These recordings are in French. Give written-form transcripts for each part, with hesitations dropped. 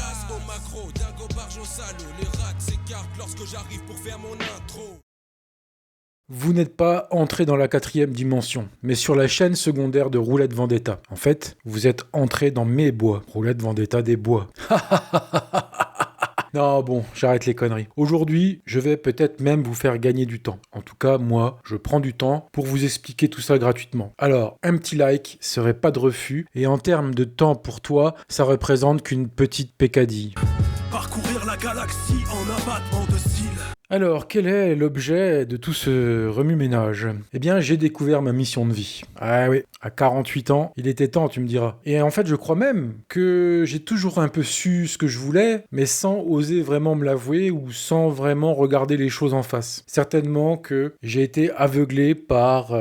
Dédicace au macro, dingo barge au salaud. Les rats s'écartent lorsque j'arrive pour faire mon intro. Vous n'êtes pas entré dans la 4e dimension, mais sur la chaîne secondaire de Roulette Vendetta. En fait, vous êtes entré dans mes bois. Roulette Vendetta des bois. Non, bon, j'arrête les conneries. Aujourd'hui, je vais peut-être même vous faire gagner du temps. En tout cas, moi, je prends du temps pour vous expliquer tout ça gratuitement. Alors, un petit like serait pas de refus, et en termes de temps pour toi, ça représente qu'une petite pécadille. Parcourir la galaxie en abattement de cils. Alors, quel est l'objet de tout ce remue-ménage ? Eh bien, j'ai découvert ma mission de vie. Ah oui, à 48 ans, il était temps, tu me diras. Et en fait, je crois même que j'ai toujours un peu su ce que je voulais, mais sans oser vraiment me l'avouer ou sans vraiment regarder les choses en face. Certainement que j'ai été aveuglé par,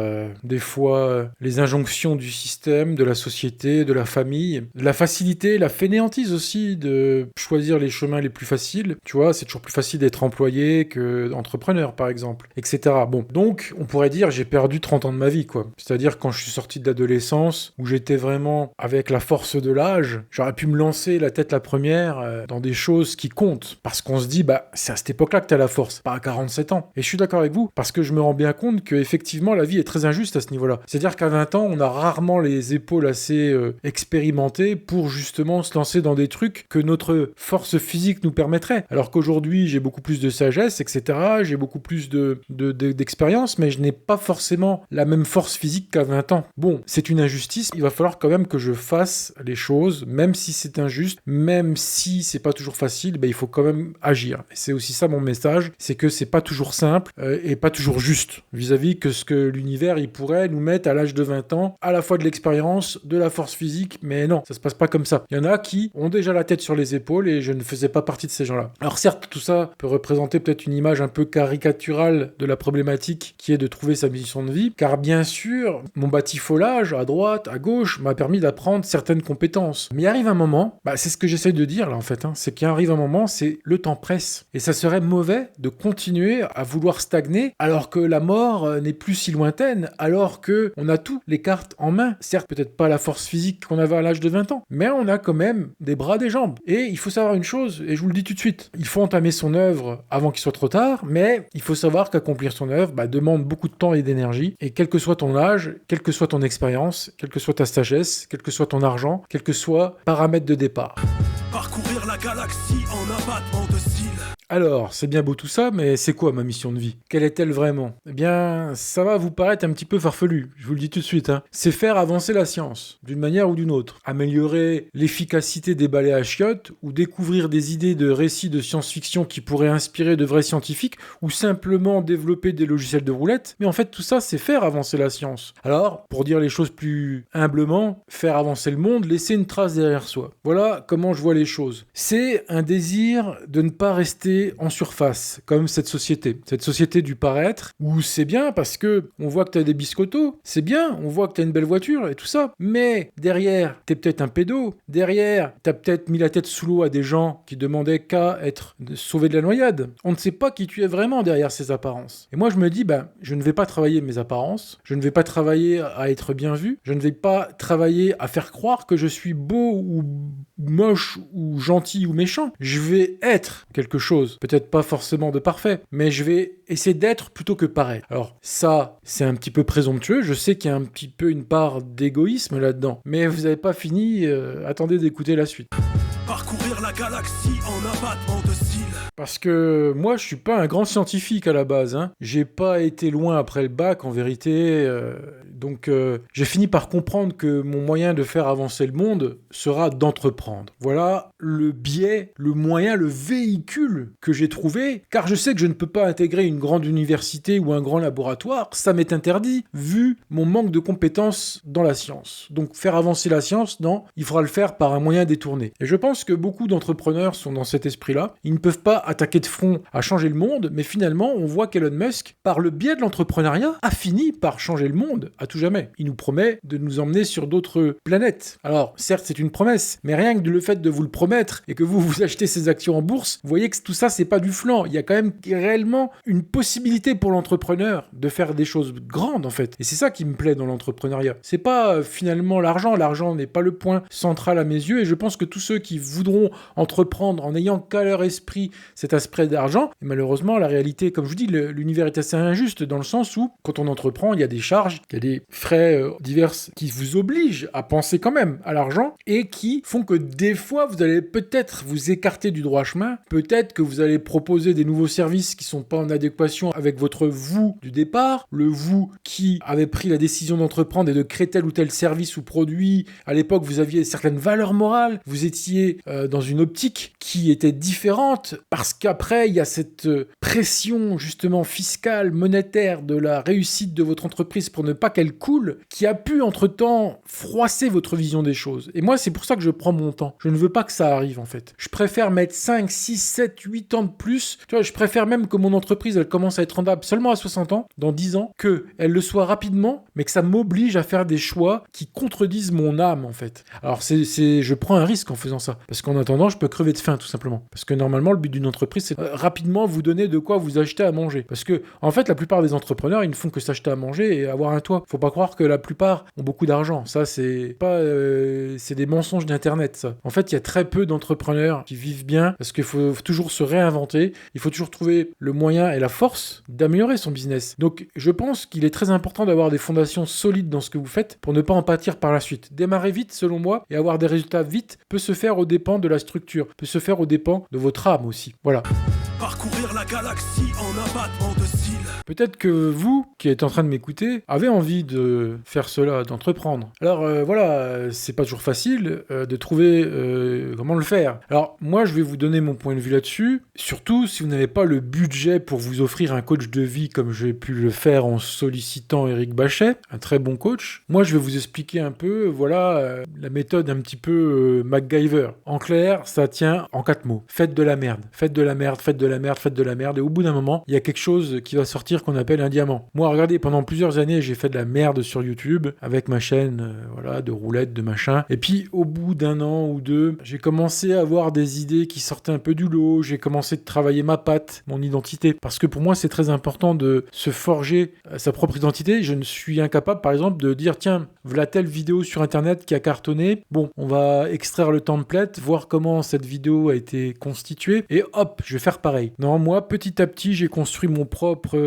des fois, les injonctions du système, de la société, de la famille, de la facilité, la fainéantise aussi de choisir les chemins les plus faciles. Tu vois, c'est toujours plus facile d'être employé que entrepreneur, par exemple, etc. Bon, donc, on pourrait dire j'ai perdu 30 ans de ma vie, quoi. C'est-à-dire quand je suis sorti de l'adolescence, où j'étais vraiment avec la force de l'âge, j'aurais pu me lancer la tête la première dans des choses qui comptent. Parce qu'on se dit, bah, c'est à cette époque-là que t'as la force, pas à 47 ans. Et je suis d'accord avec vous, parce que je me rends bien compte que effectivement la vie est très injuste à ce niveau-là. C'est-à-dire qu'à 20 ans, on a rarement les épaules assez expérimentées pour justement se lancer dans des trucs que notre force physique nous permettrait. Alors qu'aujourd'hui, j'ai beaucoup plus de sagesse, etc. J'ai beaucoup plus d'expérience, mais je n'ai pas forcément la même force physique qu'à 20 ans. Bon, c'est une injustice, il va falloir quand même que je fasse les choses, même si c'est injuste, même si c'est pas toujours facile, ben, il faut quand même agir. Et c'est aussi ça mon message, c'est que c'est pas toujours simple et pas toujours juste vis-à-vis que ce que l'univers il pourrait nous mettre à l'âge de 20 ans, à la fois de l'expérience, de la force physique, mais non, ça se passe pas comme ça. Il y en a qui ont déjà la tête sur les épaules et je ne faisais pas partie de ces gens-là. Alors certes, tout ça peut représenter peut-être une image un peu caricaturale de la problématique qui est de trouver sa mission de vie, car bien sûr, mon batifolage à droite, à gauche m'a permis d'apprendre certaines compétences. Mais il arrive un moment, bah, c'est ce que j'essaie de dire là en fait, c'est qu'il arrive un moment, c'est le temps presse. Et ça serait mauvais de continuer à vouloir stagner alors que la mort n'est plus si lointaine, alors que on a tout, les cartes en main. Certes, peut-être pas la force physique qu'on avait à l'âge de 20 ans, mais on a quand même des bras, des jambes. Et il faut savoir une chose, et je vous le dis tout de suite, il faut entamer son œuvre avant qu'il soit trop tard, mais il faut savoir qu'accomplir son œuvre demande beaucoup de temps et d'énergie, et quel que soit ton âge, quelle que soit ton expérience, quelle que soit ta sagesse, quel que soit ton argent, quel que soit paramètre de départ. Parcourir la galaxie en abattement de cils. Alors, c'est bien beau tout ça, mais c'est quoi ma mission de vie ? Quelle est-elle vraiment ? Eh bien, ça va vous paraître un petit peu farfelu, je vous le dis tout de suite. C'est faire avancer la science, d'une manière ou d'une autre. Améliorer l'efficacité des balais à chiottes, ou découvrir des idées de récits de science-fiction qui pourraient inspirer de vrais scientifiques, ou simplement développer des logiciels de roulette. Mais en fait, tout ça, c'est faire avancer la science. Alors, pour dire les choses plus humblement, faire avancer le monde, laisser une trace derrière soi. Voilà comment je vois les choses. C'est un désir de ne pas rester en surface, comme cette société du paraître, où c'est bien parce que on voit que t'as des biscottos, c'est bien, on voit que t'as une belle voiture et tout ça, mais derrière, t'es peut-être un pédo, derrière, t'as peut-être mis la tête sous l'eau à des gens qui demandaient qu'à être sauvés de la noyade. On ne sait pas qui tu es vraiment derrière ces apparences. Et moi, je me dis, je ne vais pas travailler mes apparences, je ne vais pas travailler à être bien vu, je ne vais pas travailler à faire croire que je suis beau ou moche ou gentil ou méchant. Je vais être quelque chose, peut-être pas forcément de parfait, mais je vais essayer d'être plutôt que paraître. Alors ça, c'est un petit peu présomptueux, je sais qu'il y a un petit peu une part d'égoïsme là-dedans, mais vous n'avez pas fini, attendez d'écouter la suite. Parcourir la galaxie en abattement de cils. Parce que moi, je suis pas un grand scientifique à la base. J'ai pas été loin après le bac, en vérité. Donc, j'ai fini par comprendre que mon moyen de faire avancer le monde sera d'entreprendre. Voilà le biais, le moyen, le véhicule que j'ai trouvé. Car je sais que je ne peux pas intégrer une grande université ou un grand laboratoire. Ça m'est interdit, vu mon manque de compétences dans la science. Donc, faire avancer la science, non, il faudra le faire par un moyen détourné. Et je pense que beaucoup d'entrepreneurs sont dans cet esprit-là. Ils ne peuvent pas attaquer de front à changer le monde, mais finalement, on voit qu'Elon Musk, par le biais de l'entrepreneuriat, a fini par changer le monde à tout jamais. Il nous promet de nous emmener sur d'autres planètes. Alors, certes, c'est une promesse, mais rien que le fait de vous le promettre et que vous achetez ces actions en bourse, vous voyez que tout ça, c'est pas du flan. Il y a quand même réellement une possibilité pour l'entrepreneur de faire des choses grandes, en fait. Et c'est ça qui me plaît dans l'entrepreneuriat. C'est pas finalement l'argent. L'argent n'est pas le point central à mes yeux, et je pense que tous ceux qui voudront entreprendre en n'ayant qu'à leur esprit cet aspect d'argent. Et malheureusement, la réalité, comme je vous dis, l'univers est assez injuste dans le sens où, quand on entreprend, il y a des charges, il y a des frais divers qui vous obligent à penser quand même à l'argent et qui font que des fois, vous allez peut-être vous écarter du droit chemin, peut-être que vous allez proposer des nouveaux services qui sont pas en adéquation avec votre vous du départ, le vous qui avait pris la décision d'entreprendre et de créer tel ou tel service ou produit. À l'époque, vous aviez certaines valeurs morales, vous étiez dans une optique qui était différente parce qu'après, il y a cette pression justement fiscale, monétaire de la réussite de votre entreprise pour ne pas qu'elle coule, qui a pu entre-temps froisser votre vision des choses. Et moi, c'est pour ça que je prends mon temps. Je ne veux pas que ça arrive en fait. Je préfère mettre 5, 6, 7, 8 ans de plus. Tu vois, je préfère même que mon entreprise, elle commence à être rentable seulement à 60 ans, dans 10 ans, qu'elle le soit rapidement, mais que ça m'oblige à faire des choix qui contredisent mon âme en fait. Alors je prends un risque en faisant ça. Parce qu'en attendant, je peux crever de faim tout simplement. Parce que normalement, le but d'une entreprise, c'est rapidement vous donner de quoi vous acheter à manger. Parce que, en fait, la plupart des entrepreneurs, ils ne font que s'acheter à manger et avoir un toit. Faut pas croire que la plupart ont beaucoup d'argent. Ça, c'est pas, c'est des mensonges d'internet, ça. En fait, il y a très peu d'entrepreneurs qui vivent bien parce qu'il faut toujours se réinventer. Il faut toujours trouver le moyen et la force d'améliorer son business. Donc, je pense qu'il est très important d'avoir des fondations solides dans ce que vous faites pour ne pas en pâtir par la suite. Démarrer vite, selon moi, et avoir des résultats vite peut se faire aux dépens de la structure, peut se faire aux dépens de votre âme aussi. Voilà. Parcourir la galaxie en abattement de cils. Peut-être que vous, qui êtes en train de m'écouter, avez envie de faire cela, d'entreprendre. Alors voilà, c'est pas toujours facile de trouver comment le faire. Alors moi, je vais vous donner mon point de vue là-dessus. Surtout si vous n'avez pas le budget pour vous offrir un coach de vie comme j'ai pu le faire en sollicitant Eric Bachet, un très bon coach. Moi, je vais vous expliquer un peu, voilà, la méthode un petit peu MacGyver. En clair, ça tient en 4 mots. Faites de la merde. Faites de la merde, faites de la merde, faites de la merde. Et au bout d'un moment, il y a quelque chose qui va sortir qu'on appelle un diamant. Moi, regardez, pendant plusieurs années, j'ai fait de la merde sur YouTube avec ma chaîne voilà, de roulettes, de machin. Et puis, au bout d'un an ou deux, j'ai commencé à avoir des idées qui sortaient un peu du lot. J'ai commencé de travailler ma patte, mon identité. Parce que pour moi, c'est très important de se forger sa propre identité. Je ne suis incapable, par exemple, de dire, tiens, voilà telle vidéo sur Internet qui a cartonné. Bon, on va extraire le template, voir comment cette vidéo a été constituée. Et hop, je vais faire pareil. Non, moi, petit à petit, j'ai construit mon propre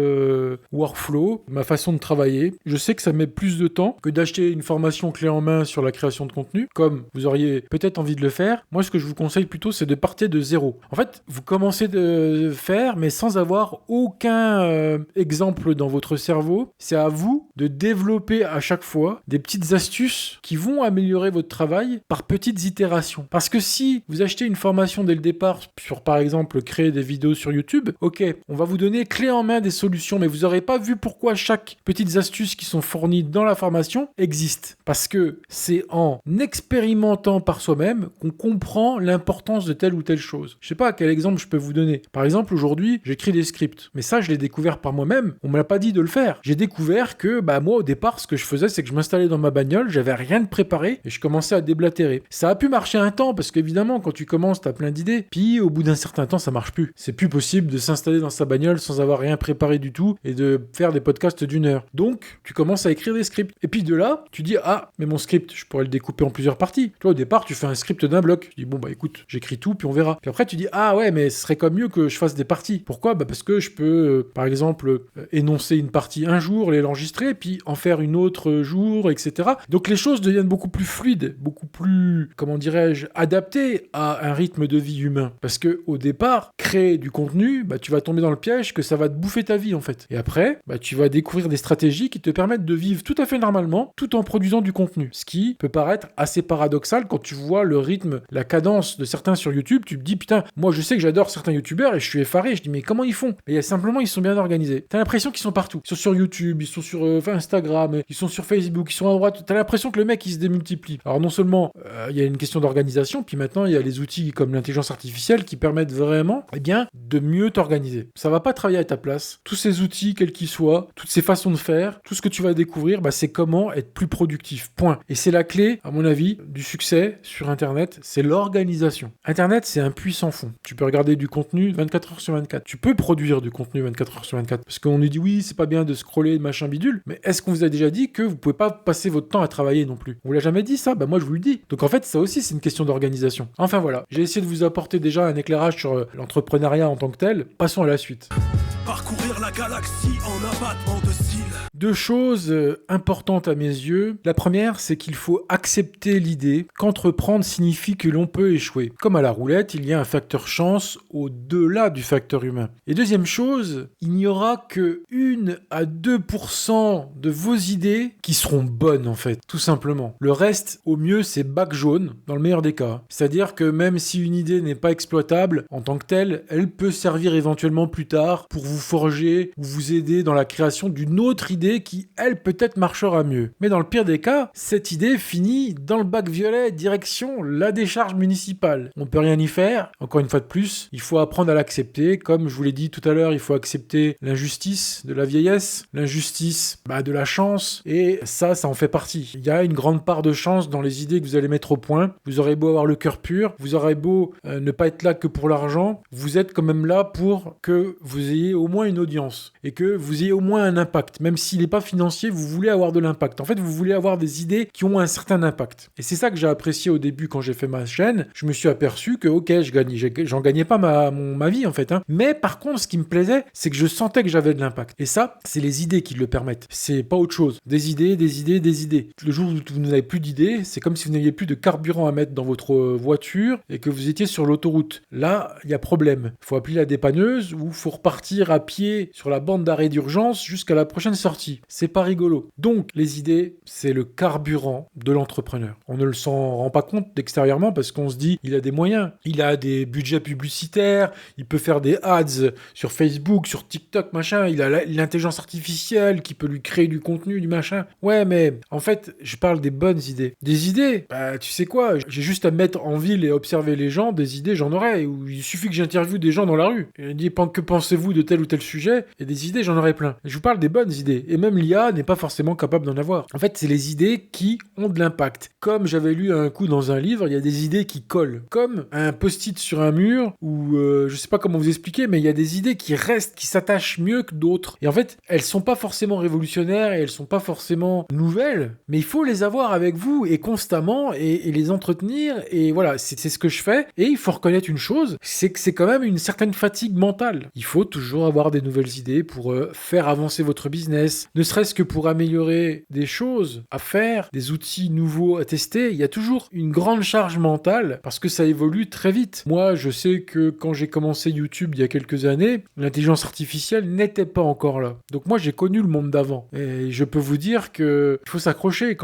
workflow, ma façon de travailler. Je sais que ça met plus de temps que d'acheter une formation clé en main sur la création de contenu, comme vous auriez peut-être envie de le faire. Moi, ce que je vous conseille plutôt, c'est de partir de zéro. En fait, vous commencez de faire, mais sans avoir aucun exemple dans votre cerveau. C'est à vous de développer à chaque fois des petites astuces qui vont améliorer votre travail par petites itérations. Parce que si vous achetez une formation dès le départ sur, par exemple, créer des vidéos sur YouTube, ok, on va vous donner clé en main des solutions, mais vous n'aurez pas vu pourquoi chaque petite astuce qui sont fournies dans la formation existe. Parce que c'est en expérimentant par soi-même qu'on comprend l'importance de telle ou telle chose. Je sais pas quel exemple je peux vous donner. Par exemple, aujourd'hui, j'écris des scripts. Mais ça, je l'ai découvert par moi-même. On me l'a pas dit de le faire. J'ai découvert que, moi, au départ, ce que je faisais, c'est que je m'installais dans ma bagnole, j'avais rien de préparé et je commençais à déblatérer. Ça a pu marcher un temps parce qu'évidemment, quand tu commences, t'as plein d'idées. Puis, au bout d'un certain temps, ça marche plus. C'est plus possible de s'installer dans sa bagnole sans avoir rien préparé du tout et de faire des podcasts d'1 heure. Donc, tu commences à écrire des scripts. Et puis de là, tu dis, ah, mais mon script, je pourrais le découper en plusieurs parties. Tu vois, au départ, tu fais un script d'un bloc. Tu dis, bon, écoute, j'écris tout, puis on verra. Puis après, tu dis, ah ouais, mais ce serait quand même mieux que je fasse des parties. Pourquoi ? Parce que je peux, par exemple, énoncer une partie un jour, l'enregistrer, puis en faire une autre jour, etc. Donc les choses deviennent beaucoup plus fluides, beaucoup plus, comment dirais-je, adaptées à un rythme de vie humain. Parce que au départ, créer du contenu, tu vas tomber dans le piège que ça va te bouffer ta vie, en fait. Et après, tu vas découvrir des stratégies qui te permettent de vivre tout à fait normalement, tout en produisant du contenu. Ce qui peut paraître assez paradoxal quand tu vois le rythme, la cadence de certains sur YouTube. Tu te dis, putain, moi je sais que j'adore certains YouTubeurs et je suis effaré. Je dis, mais comment ils font ? Et simplement, ils sont bien organisés. T'as l'impression qu'ils sont partout. Ils sont sur YouTube, ils sont sur Instagram, ils sont sur Facebook, ils sont à droite. T'as l'impression que le mec, il se démultiplie. Alors non seulement, il y a une question d'organisation, puis maintenant, il y a les outils comme l'intelligence artificielle qui permettent vraiment, de mieux t'organiser. Ça va pas travailler à ta place. Tous ces ces outils, quels qu'ils soient, toutes ces façons de faire, tout ce que tu vas découvrir, c'est comment être plus productif. Point. Et c'est la clé, à mon avis, du succès sur Internet, c'est l'organisation. Internet, c'est un puits sans fond. Tu peux regarder du contenu 24 heures sur 24. Tu peux produire du contenu 24 heures sur 24. Parce qu'on nous dit oui, c'est pas bien de scroller, de machin bidule, mais est-ce qu'on vous a déjà dit que vous pouvez pas passer votre temps à travailler non plus? On vous l'a jamais dit ça? Moi je vous le dis. Donc en fait, ça aussi, c'est une question d'organisation. Enfin voilà, j'ai essayé de vous apporter déjà un éclairage sur l'entrepreneuriat en tant que tel. Passons à la suite. Parcourir la galaxie en abattement de cils. Deux choses importantes à mes yeux. La première, c'est qu'il faut accepter l'idée qu'entreprendre signifie que l'on peut échouer. Comme à la roulette, il y a un facteur chance au-delà du facteur humain. Et deuxième chose, il n'y aura que 1 à 2% de vos idées qui seront bonnes en fait, tout simplement. Le reste, au mieux, c'est bac jaune, dans le meilleur des cas. C'est-à-dire que même si une idée n'est pas exploitable en tant que telle, elle peut servir éventuellement plus tard pour vous forger ou vous aider dans la création d'une autre idée qui, elle, peut-être marchera mieux. Mais dans le pire des cas, cette idée finit dans le bac violet direction la décharge municipale. On peut rien y faire. Encore une fois de plus, il faut apprendre à l'accepter. Comme je vous l'ai dit tout à l'heure, il faut accepter l'injustice de la vieillesse, l'injustice de la chance, et ça en fait partie. Il y a une grande part de chance dans les idées que vous allez mettre au point. Vous aurez beau avoir le cœur pur, vous aurez beau ne pas être là que pour l'argent, vous êtes quand même là pour que vous ayez au moins une audience et que vous ayez au moins un impact. Même s'il n'est pas financier, vous voulez avoir de l'impact. En fait, vous voulez avoir des idées qui ont un certain impact. Et c'est ça que j'ai apprécié au début quand j'ai fait ma chaîne. Je me suis aperçu que, ok, j'en gagnais pas ma vie en fait. Mais par contre, ce qui me plaisait, c'est que je sentais que j'avais de l'impact. Et ça, c'est les idées qui le permettent. C'est pas autre chose. Des idées. Le jour où vous n'avez plus d'idées, c'est comme si vous n'aviez plus de carburant à mettre dans votre voiture et que vous étiez sur l'autoroute. Là, il y a problème. Il faut appeler la dépanneuse ou il faut repartir à pied sur la bande d'arrêt d'urgence jusqu'à la prochaine sortie. C'est pas rigolo. Donc, les idées, c'est le carburant de l'entrepreneur. On ne s'en rend pas compte extérieurement parce qu'on se dit, il a des moyens. Il a des budgets publicitaires, il peut faire des ads sur Facebook, sur TikTok, machin. Il a l'intelligence artificielle qui peut lui créer du contenu, du machin. Ouais, mais en fait, je parle des bonnes idées. Des idées, tu sais quoi, j'ai juste à me mettre en ville et observer les gens, des idées, j'en aurais. Ou il suffit que j'interviewe des gens dans la rue. Et dit, que pensez-vous de tel ou tel sujet? Et des idées, j'en aurais plein. Je vous parle des bonnes idées. Et même l'IA n'est pas forcément capable d'en avoir. En fait, c'est les idées qui ont de l'impact. Comme j'avais lu un coup dans un livre, il y a des idées qui collent. Comme un post-it sur un mur, ou je sais pas comment vous expliquer, mais il y a des idées qui restent, qui s'attachent mieux que d'autres. Et en fait, elles sont pas forcément révolutionnaires et elles sont pas forcément nouvelles, mais il faut les avoir avec vous et constamment et les entretenir. Et voilà, c'est ce que je fais. Et il faut reconnaître une chose, c'est que c'est quand même une certaine fatigue mentale. Il faut toujours avoir des nouvelles idées pour faire avancer votre business, ne serait-ce que pour améliorer des choses à faire, des outils nouveaux à tester. Il y a toujours une grande charge mentale parce que ça évolue très vite. Moi, je sais que quand j'ai commencé YouTube il y a quelques années, l'intelligence artificielle n'était pas encore là. Donc moi, j'ai connu le monde d'avant. Et je peux vous dire que il faut s'accrocher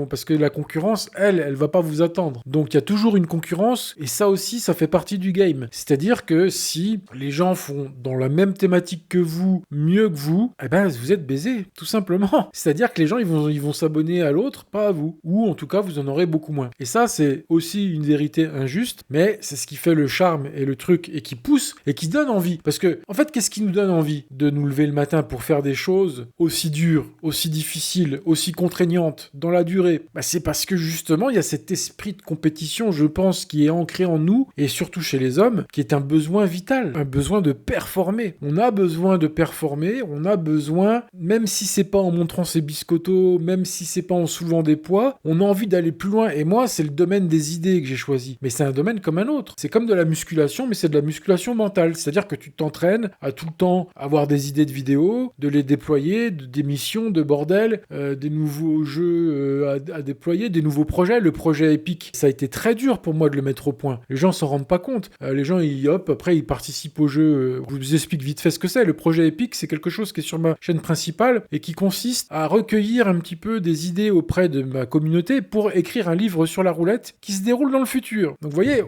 parce que la concurrence, elle va pas vous attendre. Donc il y a toujours une concurrence et ça aussi, ça fait partie du game. C'est-à-dire que si les gens font dans la même thématique que vous, mieux que vous, vous êtes baisé, tout simplement. C'est-à-dire que les gens, ils vont s'abonner à l'autre, pas à vous. Ou en tout cas, vous en aurez beaucoup moins. Et ça, c'est aussi une vérité injuste, mais c'est ce qui fait le charme et le truc et qui pousse et qui donne envie. Parce que, en fait, qu'est-ce qui nous donne envie de nous lever le matin pour faire des choses aussi dures, aussi difficiles, aussi contraignantes dans la durée? C'est parce que justement, il y a cet esprit de compétition, je pense, qui est ancré en nous et surtout chez les hommes, qui est un besoin vital, un besoin de performer. On a besoin de performer, on a besoin, même si c'est pas en montrant ses biscottos, même si c'est pas en soulevant des poids, on a envie d'aller plus loin. Et moi, c'est le domaine des idées que j'ai choisi. Mais c'est un domaine comme un autre. C'est comme de la musculation, mais c'est de la musculation mentale. C'est-à-dire que tu t'entraînes à tout le temps avoir des idées de vidéos, de les déployer, des missions, de bordel, des nouveaux jeux à déployer, des nouveaux projets. Le projet Epic, ça a été très dur pour moi de le mettre au point. Les gens s'en rendent pas compte. Les gens, après, ils participent au jeu. Je vous explique vite fait ce que c'est. Le projet Epic, c'est quelque chose qui est sur ma chaîne principale et qui consiste à recueillir un petit peu des idées auprès de ma communauté pour écrire un livre sur la roulette qui se déroule dans le futur. Donc vous voyez,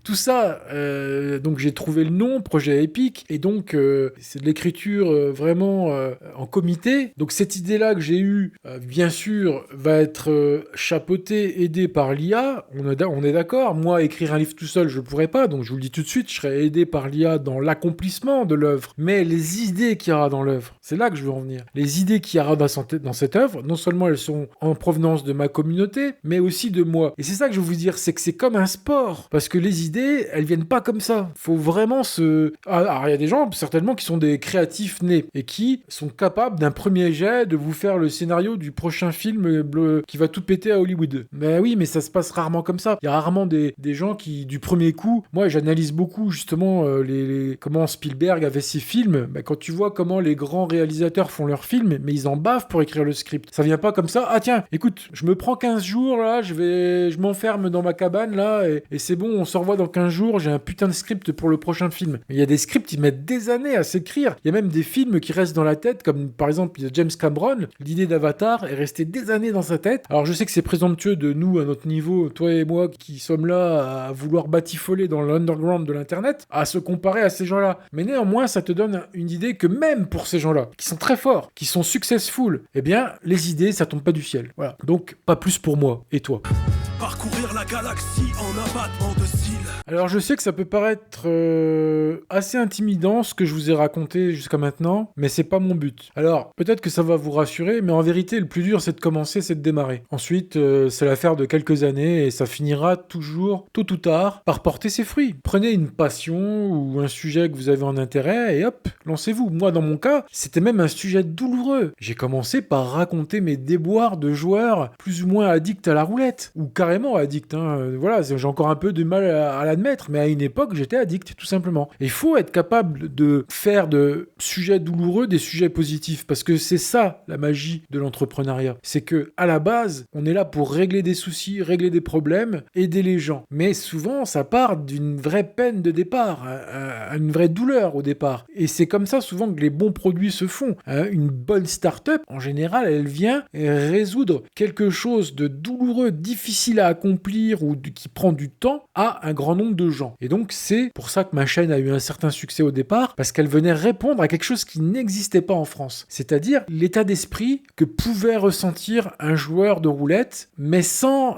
tout ça, donc j'ai trouvé le nom, projet épique, et donc c'est de l'écriture vraiment en comité. Donc cette idée-là que j'ai eue, bien sûr, va être chapeautée, aidée par l'IA. On est d'accord. Moi, écrire un livre tout seul, je ne pourrais pas. Donc je vous le dis tout de suite, je serai aidé par l'IA dans l'accomplissement de l'œuvre. Mais les idées qu'il y aura dans l'œuvre, c'est là que je veux en venir. Les idées qu'il y aura dans cette œuvre, non seulement elles sont en provenance de ma communauté, mais aussi de moi. Et c'est ça que je veux vous dire, c'est que c'est comme un sport. Parce que les idées, elles viennent pas comme ça. Faut vraiment alors il y a des gens, certainement, qui sont des créatifs nés et qui sont capables d'un premier jet de vous faire le scénario du prochain film qui va tout péter à Hollywood. Mais oui, mais ça se passe rarement comme ça. Il y a rarement des gens qui, du premier coup, moi j'analyse beaucoup justement comment Spielberg avait ses films. Bah, quand tu vois comment les grands réalisateurs font leurs films, mais ils en bavent pour écrire le script. Ça vient pas comme ça. Ah tiens, écoute, je me prends 15 jours là, je m'enferme dans ma cabane là et c'est bon, on se revoit dans 15 jours, j'ai un putain de script pour le prochain film. Mais il y a des scripts, ils mettent des années à s'écrire. Il y a même des films qui restent dans la tête, comme par exemple James Cameron, l'idée d'Avatar est restée des années dans sa tête. Alors je sais que c'est présomptueux de nous, à notre niveau, toi et moi, qui sommes là à vouloir batifoler dans l'underground de l'internet, à se comparer à ces gens-là. Mais néanmoins, ça te donne une idée que même pour ces gens-là, qui sont très forts, qui sont successful, eh bien, les idées, ça tombe pas du ciel. Voilà. Donc, pas plus pour moi et toi. Parcourir la galaxie en un battement de cils. Alors je sais que ça peut paraître assez intimidant ce que je vous ai raconté jusqu'à maintenant, mais c'est pas mon but. Alors peut-être que ça va vous rassurer, mais en vérité le plus dur c'est de commencer, c'est de démarrer. Ensuite c'est l'affaire de quelques années et ça finira toujours, tôt ou tard, par porter ses fruits. Prenez une passion ou un sujet que vous avez en intérêt et hop, lancez-vous. Moi dans mon cas, c'était même un sujet douloureux. J'ai commencé par raconter mes déboires de joueurs plus ou moins addicts à la roulette, ou carrément addicts. Voilà, j'ai encore un peu de mal à l'admettre, mais à une époque, j'étais addict, tout simplement. Et il faut être capable de faire de sujets douloureux des sujets positifs, parce que c'est ça, la magie de l'entrepreneuriat. C'est que, à la base, on est là pour régler des soucis, régler des problèmes, aider les gens. Mais souvent, ça part d'une vraie peine de départ, une vraie douleur au départ. Et c'est comme ça, souvent, que les bons produits se font. Une bonne start-up, en général, elle vient résoudre quelque chose de douloureux, difficile à accomplir ou qui prend du temps à un grand nombre de gens. Et donc, c'est pour ça que ma chaîne a eu un certain succès au départ, parce qu'elle venait répondre à quelque chose qui n'existait pas en France. C'est-à-dire l'état d'esprit que pouvait ressentir un joueur de roulette, mais sans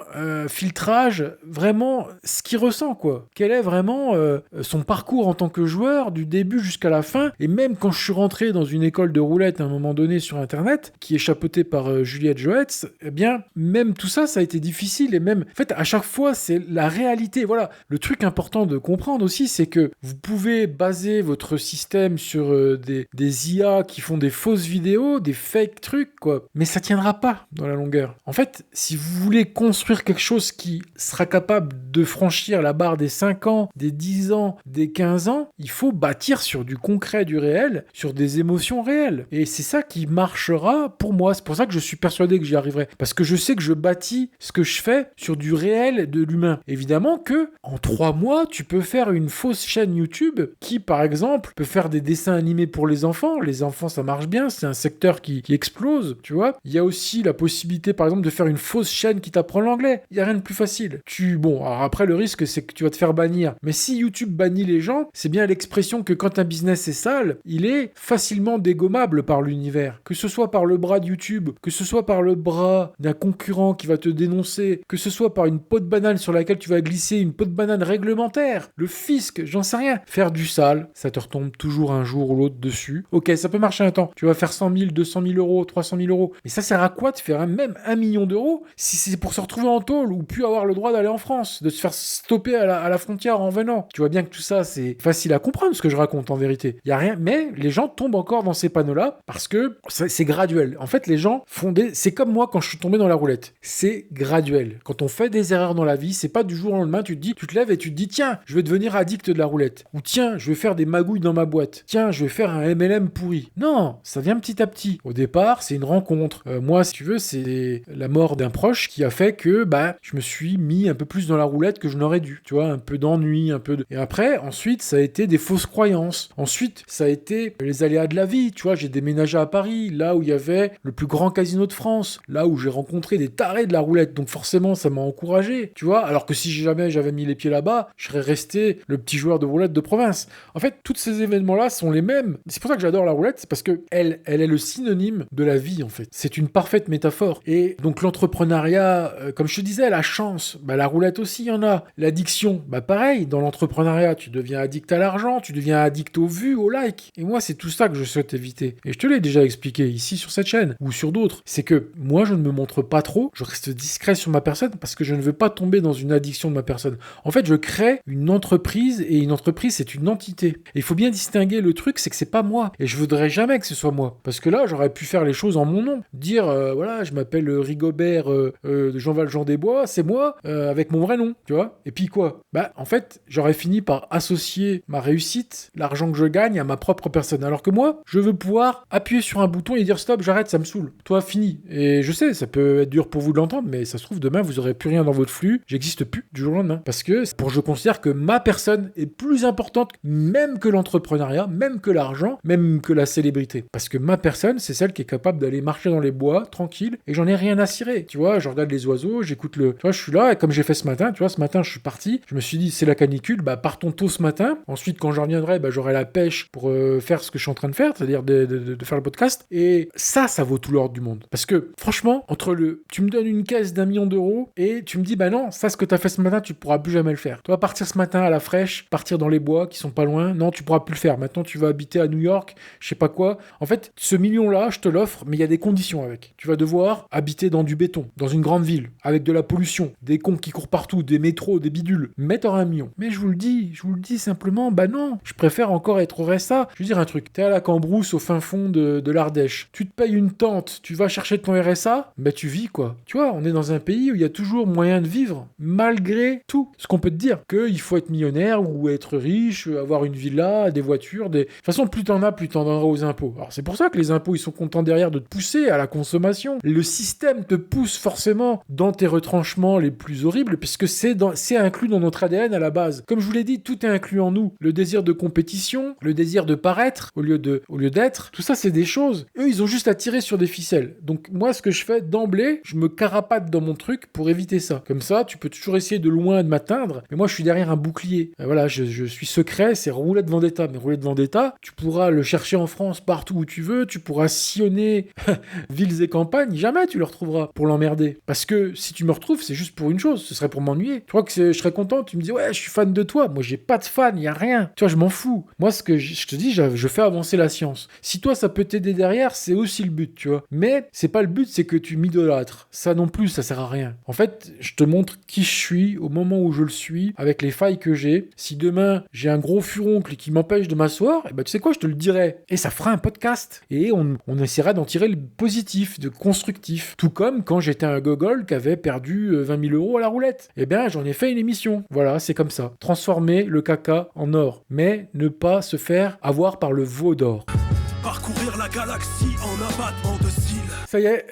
filtrage, vraiment ce qu'il ressent, quoi. Quel est vraiment son parcours en tant que joueur, du début jusqu'à la fin. Et même quand je suis rentré dans une école de roulette à un moment donné sur Internet, qui est chapeautée par Juliette Joetz, eh bien, même tout ça, ça a été difficile. Et même, en fait, à chaque fois, c'est la réalité. Voilà. Le truc important de comprendre aussi, c'est que vous pouvez baser votre système sur des IA qui font des fausses vidéos, des fake trucs, quoi. Mais ça tiendra pas dans la longueur. En fait, si vous voulez construire quelque chose qui sera capable de franchir la barre des 5 ans, des 10 ans, des 15 ans, il faut bâtir sur du concret, du réel, sur des émotions réelles. Et c'est ça qui marchera pour moi. C'est pour ça que je suis persuadé que j'y arriverai. Parce que je sais que je bâtis ce que je fais sur du réel, de l'humain. Évidemment que en 3 mois, tu peux faire une fausse chaîne YouTube qui, par exemple, peut faire des dessins animés pour les enfants. Les enfants, ça marche bien. C'est un secteur qui explose, tu vois. Il y a aussi la possibilité, par exemple, de faire une fausse chaîne qui t'apprend l'anglais. Il n'y a rien de plus facile. Bon, alors après, le risque, c'est que tu vas te faire bannir. Mais si YouTube bannit les gens, c'est bien l'expression que quand un business est sale, il est facilement dégommable par l'univers. Que ce soit par le bras de YouTube, que ce soit par le bras d'un concurrent qui va te dénoncer, que ce soit par une peau de banane sur laquelle tu vas glisser une peau de banane réglementaire, le fisc, j'en sais rien. Faire du sale, ça te retombe toujours un jour ou l'autre dessus. Ok, ça peut marcher un temps. Tu vas faire 100 000, 200 000 euros, 300 000 euros. Mais ça sert à quoi de faire même 1 million d'euros si c'est pour se retrouver en tôle ou plus avoir le droit d'aller en France, de se faire stopper à la frontière en venant. Tu vois bien que tout ça, c'est facile à comprendre ce que je raconte en vérité. Il y a rien, mais les gens tombent encore dans ces panneaux-là parce que c'est graduel. En fait, les gens c'est comme moi quand je suis tombé dans la roulette. C'est graduel. Quand on fait des erreurs dans la vie, c'est pas du jour au lendemain, tu te lèves et tu te dis, tiens, je vais devenir addict de la roulette. Ou tiens, je vais faire des magouilles dans ma boîte. Tiens, je vais faire un MLM pourri. Non, ça vient petit à petit. Au départ, c'est une rencontre. Moi, si tu veux, c'est la mort d'un proche qui a fait que je me suis mis un peu plus dans la roulette que je n'aurais dû. Tu vois, un peu d'ennui, Et après, ensuite, ça a été des fausses croyances. Ensuite, ça a été les aléas de la vie. Tu vois, j'ai déménagé à Paris, là où il y avait le plus grand casino de France, là où j'ai rencontré des tarés de la roulette. Donc forcément, ça m'a encouragé. Tu vois, alors que si jamais j'avais mis les pieds là-bas, je serais resté le petit joueur de roulette de province. En fait, tous ces événements-là sont les mêmes. C'est pour ça que j'adore la roulette, c'est parce que elle est le synonyme de la vie, en fait. C'est une parfaite métaphore. Et donc l'entrepreneuriat, comme je te disais, la chance, la roulette aussi, il y en a. L'addiction, pareil, dans l'entrepreneuriat, tu deviens addict à l'argent, tu deviens addict aux vues, aux likes. Et moi, c'est tout ça que je souhaite éviter. Et je te l'ai déjà expliqué ici sur cette chaîne, ou sur d'autres. C'est que moi, je ne me montre pas trop, je reste discret sur ma personne, parce que je ne veux pas tomber dans une addiction de ma personne. En fait, je crée une entreprise, et une entreprise, c'est une entité. Et il faut bien distinguer le truc, c'est que c'est pas moi. Et je voudrais jamais que ce soit moi. Parce que là, j'aurais pu faire les choses en mon nom. Dire, voilà, je m'appelle Rigobert de Jean Valjean des Bois, c'est moi, avec mon vrai nom, tu vois. Et puis quoi ? En fait, j'aurais fini par associer ma réussite, l'argent que je gagne, à ma propre personne. Alors que moi, je veux pouvoir appuyer sur un bouton et dire stop, j'arrête, ça me saoule. Toi, fini. Et je sais, ça peut être dur pour vous de l'entendre, mais ça se trouve, demain, vous aurez plus rien dans votre flux. J'existe plus du jour au lendemain. Parce que je considère que ma personne est plus importante même que l'entrepreneuriat, même que l'argent, même que la célébrité. Parce que ma personne, c'est celle qui est capable d'aller marcher dans les bois, tranquille, et j'en ai rien à cirer. Tu vois, je regarde les oiseaux, j'écoute tu vois, je suis là, et comme j'ai fait ce matin, tu vois, ce matin, je suis parti, je me suis dit, c'est la canicule, partons tôt ce matin. Ensuite, quand je reviendrai, j'aurai la pêche pour faire ce que je suis en train de faire, c'est-à-dire de faire le podcast. Et ça vaut tout l'or du monde. Parce que, franchement, tu me donnes une caisse d'1 million d'euros, et tu me dis, non, ça, ce que t'as fait ce matin, tu pourras plus jamais le faire. Tu vas partir ce matin à la fraîche, partir dans les bois qui sont pas loin, non, tu pourras plus le faire. Maintenant, tu vas habiter à New York, je sais pas quoi. En fait, ce million-là, je te l'offre, mais il y a des conditions avec. Tu vas devoir habiter dans du béton, dans une grande ville, avec de la pollution, des cons qui courent partout, des métros, des bidules. Mais t'auras 1 million. Mais je vous le dis simplement, non, je préfère encore être au RSA. Je veux dire un truc, t'es à la Cambrousse, au fin fond de l'Ardèche. Tu te payes une tente, tu vas chercher ton RSA, tu vis quoi. Tu vois, on est dans un pays où il y a toujours moyen de vivre, malgré tout. Ce qu'on peut te dire, qu'il faut être millionnaire ou être riche, avoir une villa, des voitures, De toute façon, plus t'en as, plus t'en donneras aux impôts. Alors c'est pour ça que les impôts, ils sont contents derrière de te pousser à la consommation. Le système te pousse forcément dans tes retranchements les plus horribles, puisque c'est inclus dans notre ADN à la base. Comme je vous l'ai dit, tout est inclus en nous. Le désir de compétition, le désir de paraître au lieu d'être, tout ça, c'est des choses. Eux, ils ont juste à tirer sur des ficelles. Donc moi, ce que je fais d'emblée, je me carapate dans mon truc pour éviter ça. Comme ça, tu peux toujours essayer de loin de m'atteindre, mais moi, je suis derrière un bouclier. Voilà, je suis secret, c'est Roulette Vendetta. Mais Roulette Vendetta, tu pourras le chercher en France partout où tu veux, tu pourras sillonner villes et campagnes, jamais tu le retrouveras pour l'emmerder. Parce que si tu me retrouves, c'est juste pour une chose, ce serait pour m'ennuyer. Tu crois que je serais content, tu me dis ouais, je suis fan de toi. Moi, j'ai pas de fan, y a rien. Tu vois, je m'en fous. Moi, ce que je te dis, je fais avancer la science. Si toi, ça peut t'aider derrière, c'est aussi le but, tu vois. Mais c'est pas le but, c'est que tu m'idolâtres. Ça non plus, ça sert à rien. En fait, je te montre qui je suis au moment où je le suis, avec les failles que j'ai. Si demain, j'ai un gros furoncle qui m'empêche de m'asseoir, tu sais quoi, je te le dirai. Et ça fera un podcast. Et on essaiera d'en tirer le positif, de constructif. Tout comme quand j'étais un gogol qui avait perdu 20 000 euros à la roulette. J'en ai fait une émission. Voilà, c'est comme ça. Transformer le caca en or. Mais ne pas se faire avoir par le veau d'or. Parcourir la galaxie en abattement de cils. Ça y est,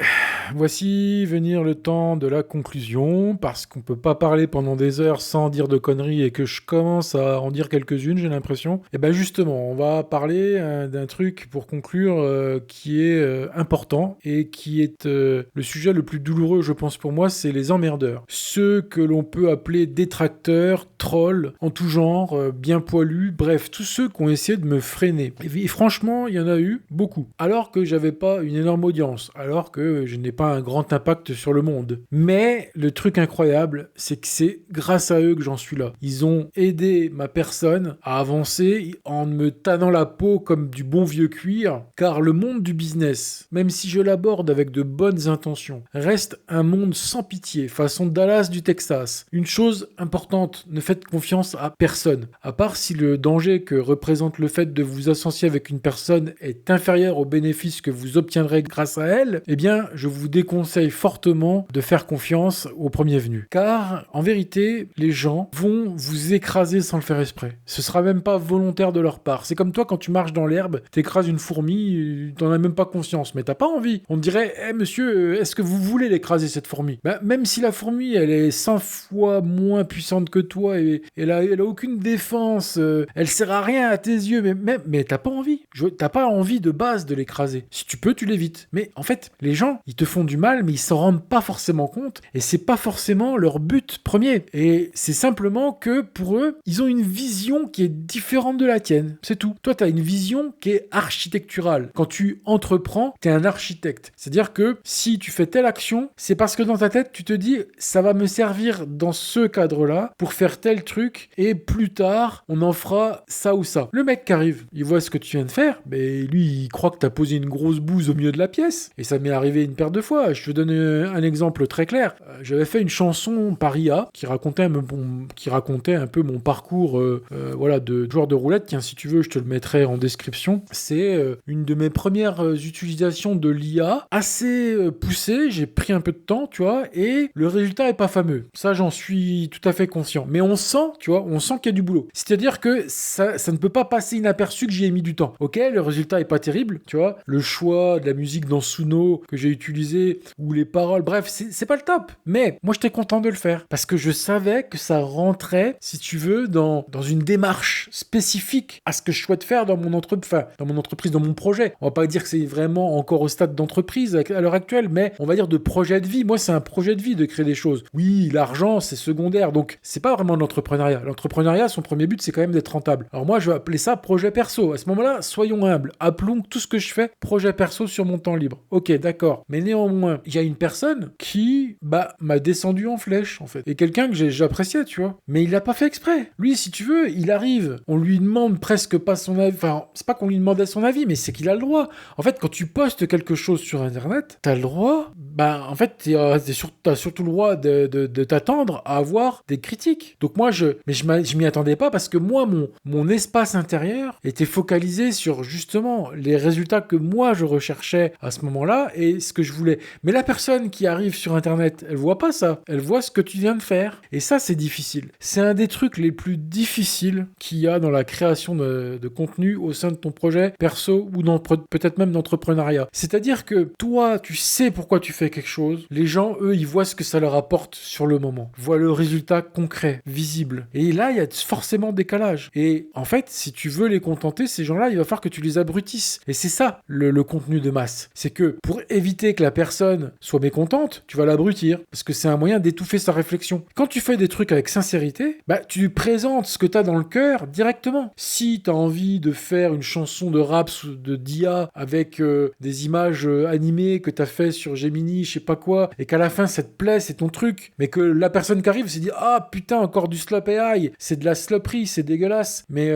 voici venir le temps de la conclusion, parce qu'on peut pas parler pendant des heures sans dire de conneries et que je commence à en dire quelques-unes, j'ai l'impression. Justement, on va parler d'un truc pour conclure qui est important et qui est le sujet le plus douloureux, je pense pour moi, c'est les emmerdeurs. Ceux que l'on peut appeler détracteurs, trolls, en tout genre, bien poilus, bref, tous ceux qui ont essayé de me freiner. Et franchement, il y en a eu beaucoup. Alors que j'avais pas une énorme audience, alors que je n'ai pas un grand impact sur le monde. Mais le truc incroyable, c'est que c'est grâce à eux que j'en suis là. Ils ont aidé ma personne à avancer en me tannant la peau comme du bon vieux cuir, car le monde du business, même si je l'aborde avec de bonnes intentions, reste un monde sans pitié, façon Dallas du Texas. Une chose importante, ne faites confiance à personne, à part si le danger que représente le fait de vous associer avec une personne est inférieur aux bénéfices que vous obtiendrez grâce à elle, je vous vous déconseille fortement de faire confiance aux premiers venus. Car, en vérité, les gens vont vous écraser sans le faire exprès. Ce sera même pas volontaire de leur part. C'est comme toi, quand tu marches dans l'herbe, t'écrases une fourmi, t'en as même pas conscience, mais t'as pas envie. On te dirait, monsieur, est-ce que vous voulez l'écraser, cette fourmi? Même si la fourmi, elle est 100 fois moins puissante que toi et elle a aucune défense, elle sert à rien à tes yeux, mais t'as pas envie. T'as pas envie de base de l'écraser. Si tu peux, tu l'évites. Mais en fait, les gens, ils te font du mal, mais ils s'en rendent pas forcément compte et c'est pas forcément leur but premier. Et c'est simplement que pour eux, ils ont une vision qui est différente de la tienne. C'est tout. Toi, t'as une vision qui est architecturale. Quand tu entreprends, t'es un architecte. C'est-à-dire que si tu fais telle action, c'est parce que dans ta tête, tu te dis, ça va me servir dans ce cadre-là pour faire tel truc et plus tard, on en fera ça ou ça. Le mec qui arrive, il voit ce que tu viens de faire, mais lui, il croit que t'as posé une grosse bouse au milieu de la pièce. Et ça m'est arrivé une paire de fois. Je te donne un exemple très clair. J'avais fait une chanson par IA qui racontait un peu mon parcours de joueur de roulette. Tiens, si tu veux, je te le mettrai en description. C'est une de mes premières utilisations de l'IA assez poussée. J'ai pris un peu de temps, tu vois, et le résultat est pas fameux. Ça, j'en suis tout à fait conscient. Mais on sent, tu vois, qu'il y a du boulot. C'est-à-dire que ça ne peut pas passer inaperçu que j'y ai mis du temps. Ok, le résultat est pas terrible, tu vois. Le choix de la musique dans Suno que j'ai utilisé, ou les paroles, bref, c'est pas le top. Mais moi, j'étais content de le faire parce que je savais que ça rentrait, si tu veux, dans une démarche spécifique à ce que je souhaite faire dans mon entreprise, dans mon projet. On va pas dire que c'est vraiment encore au stade d'entreprise à l'heure actuelle, mais on va dire de projet de vie. Moi, c'est un projet de vie de créer des choses. Oui, l'argent, c'est secondaire, donc c'est pas vraiment l'entrepreneuriat. L'entrepreneuriat, son premier but, c'est quand même d'être rentable. Alors moi, je vais appeler ça projet perso. À ce moment-là, soyons humbles. Appelons tout ce que je fais projet perso sur mon temps libre. Ok, d'accord. Mais néanmoins, il y a une personne qui, m'a descendu en flèche, en fait. Et quelqu'un que j'appréciais, tu vois. Mais il l'a pas fait exprès. Lui, si tu veux, il arrive. On lui demande presque pas son avis. Enfin, c'est pas qu'on lui demandait son avis, mais c'est qu'il a le droit. En fait, quand tu postes quelque chose sur Internet, t'as le droit. En fait, t'as surtout le droit de t'attendre à avoir des critiques. Donc moi, je m'y attendais pas parce que moi, mon espace intérieur était focalisé sur justement les résultats que moi je recherchais à ce moment-là et ce que je voulais. Mais la personne qui arrive sur Internet, elle voit pas ça. Elle voit ce que tu viens de faire. Et ça, c'est difficile. C'est un des trucs les plus difficiles qu'il y a dans la création de contenu au sein de ton projet perso ou peut-être même d'entrepreneuriat. C'est-à-dire que toi, tu sais pourquoi tu fais quelque chose. Les gens, eux, ils voient ce que ça leur apporte sur le moment. Ils voient le résultat concret, visible. Et là, il y a forcément décalage. Et en fait, si tu veux les contenter, ces gens-là, il va falloir que tu les abrutisses. Et c'est ça, le contenu de masse. C'est que pour éviter que la personne soit mécontente, tu vas l'abrutir. Parce que c'est un moyen d'étouffer sa réflexion. Quand tu fais des trucs avec sincérité, tu lui présentes ce que tu as dans le cœur directement. Si tu as envie de faire une chanson de rap de d'IA avec des images animées que tu as fait sur Gemini, je sais pas quoi, et qu'à la fin ça te plaît, c'est ton truc, mais que la personne qui arrive s'est dit ah putain, encore du slop AI, c'est de la sloperie, c'est dégueulasse, mais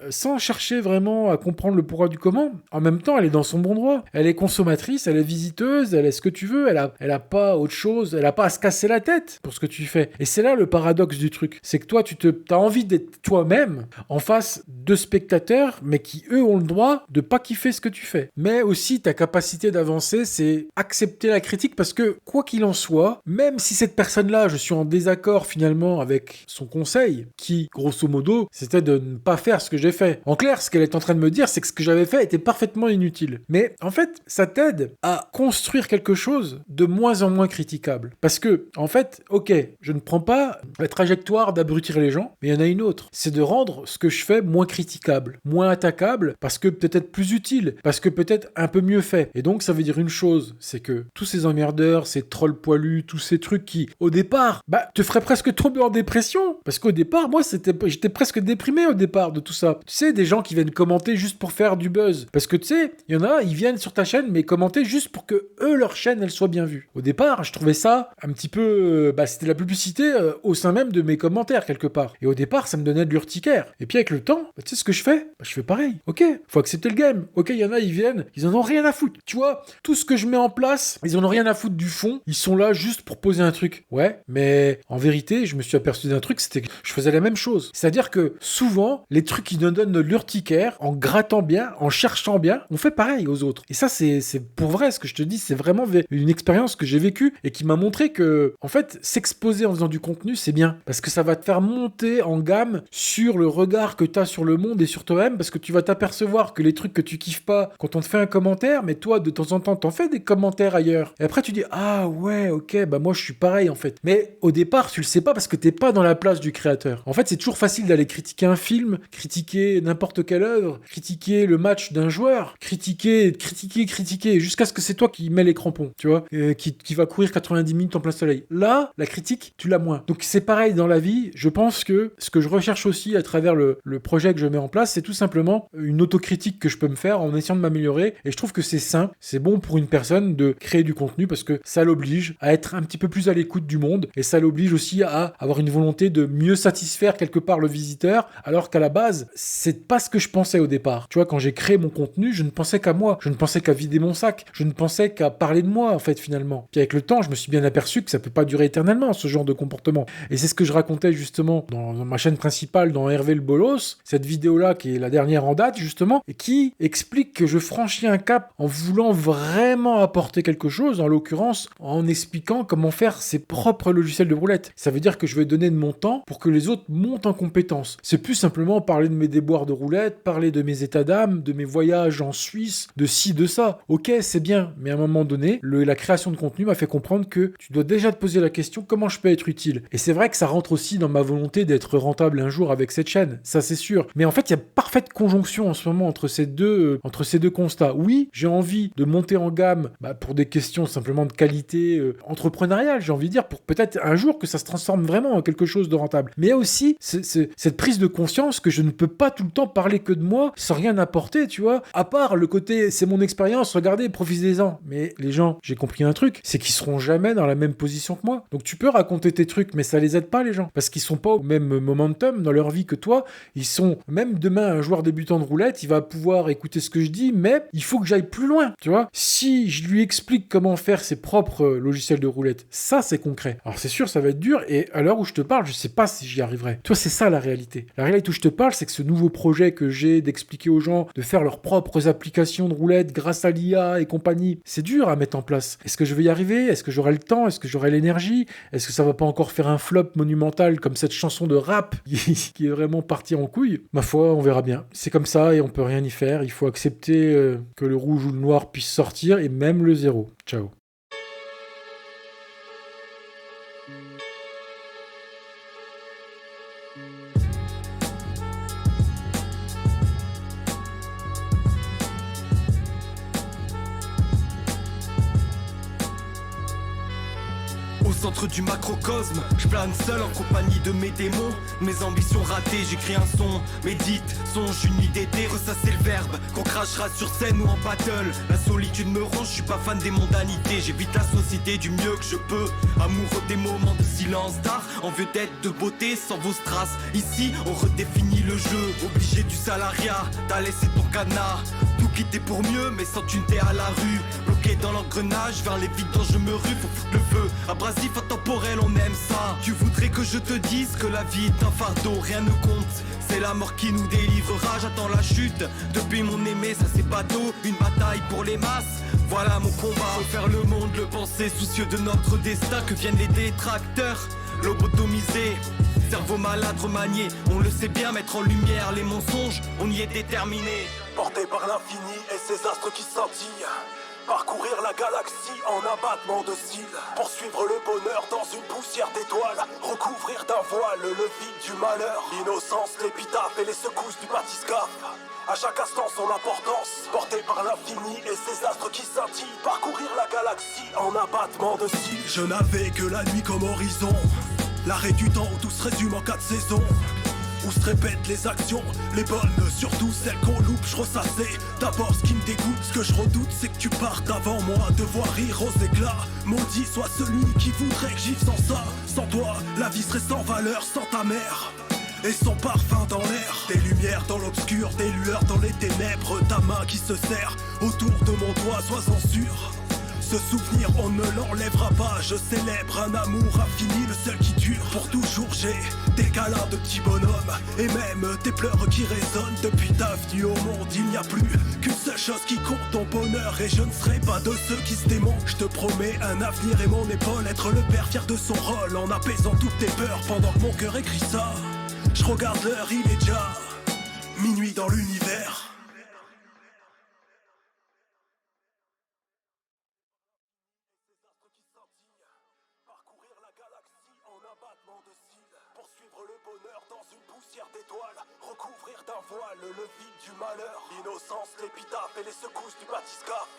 sans chercher vraiment à comprendre le pourquoi du comment, en même temps elle est dans son bon droit, elle est consommatrice, elle est visiteuse, elle est ce que tu veux, elle a pas autre chose, elle a pas à se casser la tête pour ce que tu fais. Et c'est là le paradoxe du truc, c'est que toi t'as envie d'être toi-même en face de spectateurs, mais qui eux ont le droit de pas kiffer ce que tu fais. Mais aussi ta capacité d'avancer, c'est accepter la critique parce que quoi qu'il en soit, même si cette personne-là, je suis en désaccord finalement avec son conseil, qui grosso modo, c'était de ne pas faire ce que j'ai fait. En clair, ce qu'elle est en train de me dire, c'est que ce que j'avais fait était parfaitement inutile. Mais en fait, ça t'aide à construire quelque chose de moins en moins critiquable. Parce que, en fait, ok, je ne prends pas la trajectoire d'abrutir les gens, mais il y en a une autre. C'est de rendre ce que je fais moins critiquable, moins attaquable, parce que peut-être plus utile, parce que peut-être un peu mieux fait. Et donc, ça veut dire une chose, c'est que tous ces emmerdeurs, ces trolls poilus, tous ces trucs qui, au départ, te feraient presque tomber en dépression. Parce qu'au départ, moi, j'étais presque déprimé au départ de tout ça. Tu sais, des gens qui viennent commenter juste pour faire du buzz. Parce que tu sais, il y en a, ils viennent sur ta chaîne, mais commenter juste pour que eux, leur chaîne, elle soit bien vue. Au départ, je trouvais ça un petit peu, c'était la publicité au sein même de mes commentaires, quelque part. Et au départ, ça me donnait de l'urticaire. Et puis avec le temps, tu sais ce que je fais ? Je fais pareil. Ok, faut accepter le game. Ok, il y en a, ils viennent, ils en ont rien à foutre. Tu vois, tout ce que je mets en place, ils en ont rien à foutre du fond. Ils sont là juste pour poser un truc. Ouais, mais en vérité, je me suis aperçu d'un truc, c'était que je faisais la même chose. C'est-à-dire que souvent, les trucs qui nous donnent de l'urticaire, en grattant bien, en cherchant bien, on fait pareil aux autres. Et ça, c'est pour vrai, ce que je te dis, c'est vraiment une expérience que j'ai vécue et qui m'a montré que, en fait, s'exposer en faisant du contenu, c'est bien. Parce que ça va te faire monter en gamme sur le regard que tu as sur le monde et sur toi-même, parce que tu vas t'apercevoir que les trucs que tu kiffes pas, quand on te fait un commentaire, mais toi, de temps en temps, t'en fais des commentaires ailleurs. Et après, tu dis, ah ouais, ok, bah moi, je suis pareil, en fait. Mais au départ, tu le sais pas parce que t'es pas dans la place du créateur. En fait, c'est toujours facile d'aller critiquer un film, critiquer n'importe quelle œuvre, critiquer le match d'un joueur, critiquer, jusqu'à ce que c'est toi qui mets les crampons, tu vois, qui va courir 90 minutes en plein soleil. Là, la critique, tu l'as moins. Donc c'est pareil dans la vie. Je pense que ce que je recherche aussi à travers le projet que je mets en place, c'est tout simplement une autocritique que je peux me faire en essayant de m'améliorer. Et je trouve que c'est sain, c'est bon pour une personne de créer du contenu parce que ça l'oblige à être un petit peu plus à l'écoute du monde et ça l'oblige aussi à avoir une volonté de mieux satisfaire quelque part le visiteur, alors qu'à la base, c'est pas ce que je pensais au départ. Tu vois, quand j'ai créé mon contenu, je ne pensais qu'à moi, je ne pensais qu'à vider mon sac, je ne pensais qu'à parler de moi en fait finalement. Puis avec le temps, je me suis bien aperçu que ça peut pas durer éternellement ce genre de comportement. Et c'est ce que je racontais justement dans ma chaîne principale, dans Hervé le Bolos, cette vidéo-là qui est la dernière en date justement, et qui explique que je franchis un cap en voulant vraiment apporter quelque chose, en l'occurrence en expliquant comment faire ses propres logiciels de roulette. Ça veut dire que je vais donner de mon temps pour que les autres montent en compétences. C'est plus simplement parler de mes déboires de roulette, parler de mes états d'âme, de mes voyages en Suisse, de ci, de ça. Ok, c'est bien, mais à un moment donné, la création de contenu m'a fait comprendre que tu dois déjà te poser la question comment je peux être utile. Et c'est vrai que ça rentre aussi dans ma volonté d'être rentable un jour avec cette chaîne, ça c'est sûr. Mais en fait, il y a parfaite conjonction en ce moment entre ces deux constats. Oui, j'ai envie de monter en gamme pour des questions simplement de qualité entrepreneuriale, j'ai envie de dire, pour peut-être un jour que ça se transforme vraiment en quelque chose de rentable. Mais il y a aussi cette prise de conscience que je ne peux pas tout le temps parler que de moi sans rien apporter, tu vois. À part le côté, c'est mon expérience, regardez, profitez-en. Mais les gens, j'ai compris un truc, c'est qu'ils seront jamais dans la même position que moi. Donc tu peux raconter tes trucs, mais ça les aide pas les gens. Parce qu'ils sont pas au même momentum dans leur vie que toi. Ils sont, même demain, un joueur débutant de roulette, il va pouvoir écouter ce que je dis, mais il faut que j'aille plus loin, tu vois. Si je lui explique comment faire ses propres logiciels de roulette, ça c'est concret. Alors c'est sûr, ça va être dur, et à l'heure où je te parle, je sais pas si j'y arriverai. Tu vois, c'est ça la réalité. La réalité où je te parle, c'est que ce nouveau projet que j'ai d'expliquer aux gens, de faire leurs propres applications de roulette grâce à l'IA et compagnie, c'est dur à mettre en place. Est-ce que je vais y arriver ? Est-ce que j'aurai le temps ? Est-ce que j'aurai l'énergie ? Est-ce que ça va pas encore faire un flop monumental comme cette chanson de rap qui est vraiment partie en couille ? Ma foi, on verra bien. C'est comme ça et on peut rien y faire. Il faut accepter que le rouge ou le noir puisse sortir et même le zéro. Ciao. Au centre du macrocosme, je plane seul en compagnie de mes démons. Mes ambitions ratées, j'écris un son, médite, songe une nuit d'été, ressasser le verbe, qu'on crachera sur scène ou en battle. La solitude me ronge, je suis pas fan des mondanités, j'évite la société du mieux que je peux. Amoureux des moments de silence, d'art, envieux d'être de beauté sans vos strass. Ici, on redéfinit le jeu, obligé du salariat, t'as laissé ton cadenas. Tout quitter pour mieux, mais sans thune t'es à la rue. Bloqué dans l'engrenage, vers les vides dont je me rue, faut foutre le feu. Abrasif, intemporel, on aime ça. Tu voudrais que je te dise que la vie est un fardeau, rien ne compte. C'est la mort qui nous délivrera, j'attends la chute. Depuis mon aimé, ça c'est bateau, une bataille pour les masses. Voilà mon combat, refaire le monde, le penser, soucieux de notre destin. Que viennent les détracteurs, lobotomisés. Cerveau malade remanié, on le sait bien, mettre en lumière les mensonges, on y est déterminé. Porté par l'infini et ses astres qui scintillent, parcourir la galaxie en abattement de cils, poursuivre le bonheur dans une poussière d'étoiles, recouvrir d'un voile le vide du malheur, l'innocence, l'épitaphe et les secousses du bathyscaphe. À chaque instant son importance, porté par l'infini et ses astres qui scintillent, parcourir la galaxie en abattement de cils. Je n'avais que la nuit comme horizon, l'arrêt du temps où tout se résume en 4 saisons, où se répètent les actions, les bonnes, surtout celles qu'on loupe. Je ressassais d'abord ce qui me dégoûte, ce que je redoute c'est que tu partes avant moi, devoir rire aux éclats. Maudit soit celui qui voudrait que j'y sans ça. Sans toi, la vie serait sans valeur, sans ta mère. et son parfum dans l'air. Des lumières dans l'obscur, des lueurs dans les ténèbres. Ta main qui se serre autour de mon doigt, sois-en sûr. Ce souvenir on ne l'enlèvera pas. Je célèbre un amour infini, le seul qui dure pour toujours. J'ai des câlins de petits bonhommes et même tes pleurs qui résonnent. Depuis ta venue au monde il n'y a plus qu'une seule chose qui compte, ton bonheur. Et je ne serai pas de ceux qui se démontent. Je te promets un avenir et mon épaule, être le père fier de son rôle en apaisant toutes tes peurs. Pendant que mon cœur écrit ça, je regarde l'heure, il est déjà minuit dans l'univers. Parcourir la galaxie en un battement de cils. Poursuivre le bonheur dans une poussière d'étoiles. Recouvrir d'un voile le vide du malheur. L'innocence, l'épitaphe et les secousses du bathyscaphe.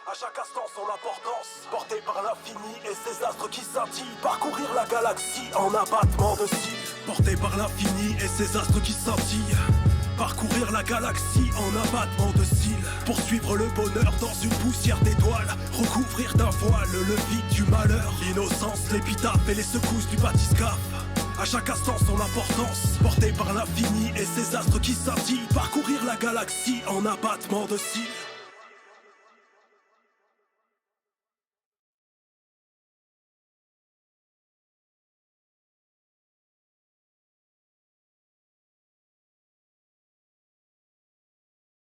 À chaque instant son importance. Porté par l'infini et ses astres qui scintillent. Parcourir la galaxie en un battement de cils. Porté par l'infini et ses astres qui scintillent. Parcourir la galaxie en un battement de cils. Poursuivre le bonheur dans une poussière d'étoiles. Recouvrir d'un voile le vide du malheur. L'innocence, l'épitaphe et les secousses du bathyscaphe. À chaque instant son importance. Porté par l'infini et ses astres qui scintillent. Parcourir la galaxie en un battement de cils.